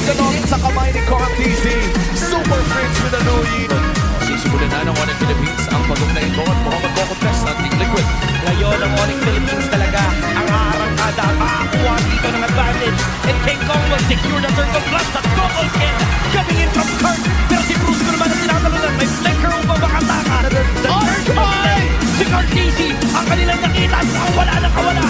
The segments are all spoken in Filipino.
ganon sa kamay ni Cortez. Super Prince with a Louie. Sisimulan na ng Onyx Philippines ang bagong na ito at mukhang magkokopres ng Team Liquid. Ngayon ang Onyx Philippines talaga ang aarangkada, makakuha dito ng advantage. And King Kong will secure the circle plus at double kill coming in from Kurt. Pero si Bruce ko naman ang tinatalunan. May flicker upang makataka. Si Cartesi ang kanilang nakita at mukhang wala na kawala.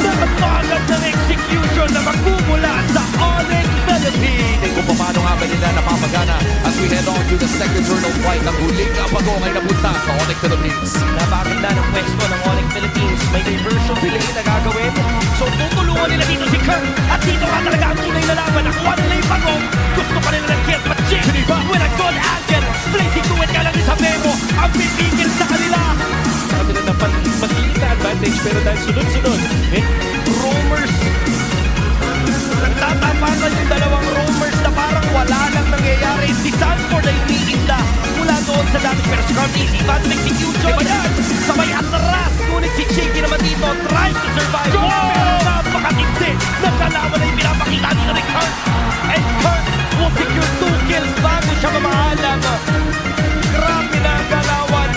Napagpagad ng execution na magmumula sa Onyx Philippines. Kung paano nga ba nila napapagana as we head on to the second turn of fight ng huling pagong ay napunta sa Onyx Philippines. Napakaganda ng pwesto ng Onyx Philippines. May diversion play na gagawin. So tutulungan nila dito si Kurt. At dito nga talaga ang tunay na laban. Nakuha nila yung pagong. Gusto pa nila ng kill. But Jim with a good angle. Placing to it ka lang sa Memo. Ang pipigil sa kanila. Sabi na mag-iit na advantage. Pero dahil sunod-sunod. Roamers. Nagtatapakan yung dalawang roamers na parang wala lang nangyayari. Si Sanford ay umiinda mula doon sa dati. Pero si Cartesi, bad execution. Diba yan? Sabay atras. Ngunit si Cheeky naman dito tries to survive. Pero napakatindi. Nagkalaman na yung pinapakita dito ni Kurt. And Kurt will secure 2 kills bago siya mamaalam. Grabe na ang galawan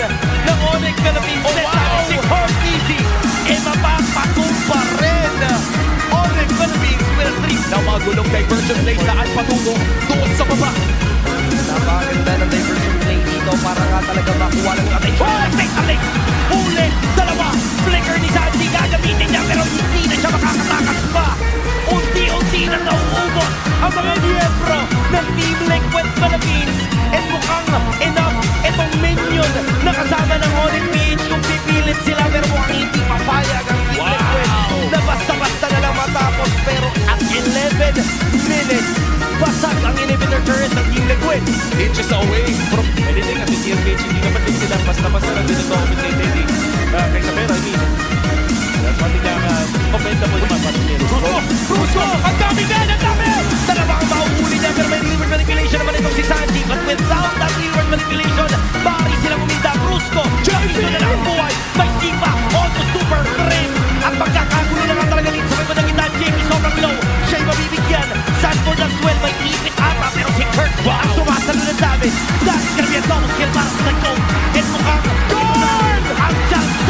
ng Onyx Philippines. Si Cartesi ay mapapagumpa rin. Onyx Philippines with a 3. Na magulong diversion play saan patungo doon sa baba. Napakaganda ng diversion play dito para nga talaga makuha ng attention. Take huli, dalawa. Flicker ni Sandy gagamitin niya pero hindi na siya makakatakas pa. Unti-unti na nauubos ang mga miyembro ng Team Liquid Philippines. And mukhang enough itong minion na kasama ng Onyx PH kung pipilit sila pero mukhang hindi papayag ang Team Liquid na basta-basta na lang matapos. Pero at 11 minutes, basag ang inhibitor turret ng Team Liquid. Inches away from Pwede din kasi TMPH hindi naman din sila basta-basta lang din ito kaysa pero I mean that's one thing na komenta mo naman para niya. Brusko! Ang dami nga! Ang dami! Dalawa ang mauhuli niya pero may reward manipulation naman itong si Sandy but without that reward manipulation bari silang uminda. Brusko! Champion na lang ang buhay! May Sipa! Auto Super Frame! At pagkakagulo na nga talaga dito sa may madagita JP sobrang low siya'y mabibigyan. Sanford as well may ipit ata pero si Kurt ang sumasalo ng dami. That's gonna be a double kill para sa Cyclone. And mukhang goal! Ang chance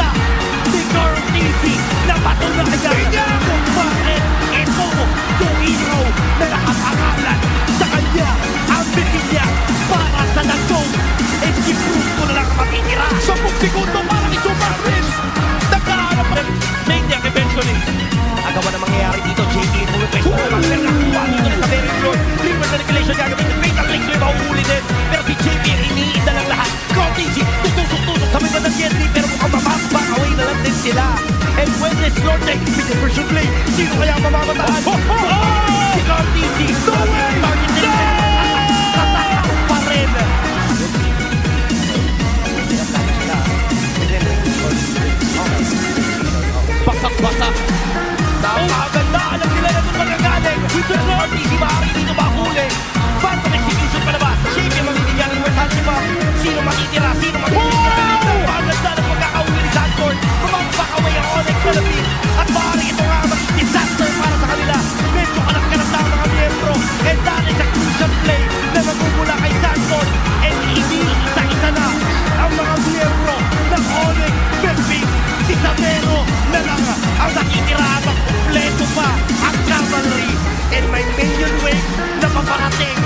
ni Cartesi na patol na agad. Kung bakit ito yung hero na nakapangalan sa kanya ang bigyan para sa Nagtong. And si Bruce ko na lang matitira. 10 segundo para kay Super Prince. Nagkahanap ng Maniac eventually. Agawan na mangyayari dito. JT ito request na naman. Pero nakuha dito na sa very floor. Reverse manipulation gagawin. Fatal link may mahuhuli din. Pero si JP ang iniinda lang lahat. Cartesi tutusok-tusok sa may bandang Yetri. Pero mukhang mapapback away na lang din sila. And when this Lord takes with the version play, sino kaya mamamatahan? Si Cartesi. No way! Target din. Attack pa rin. basak-basak. Napakaganda! Alam nila na kung magagaling. With the Cartesi, maaari dito mahuli. Phantom execution pa naman. Shape yung mamibigyan ng West Hanshima. Sino makitira? Sino makitira? Napakaganda ng pagkakahuli ni Sanford. Kumambak away ang Onyx Philippines. At maaari ito nga maging disaster para sa kanila. Medyo kanak-kanak na ang mga miyembro. And that is a crucial play na magmumula kay Sanford. And isa-isa na ang mga miyembro ng Onyx Philippines. Si Sabero na lang ang nakitira at kompleto pa ang cavalry. And may minion wave na paparating.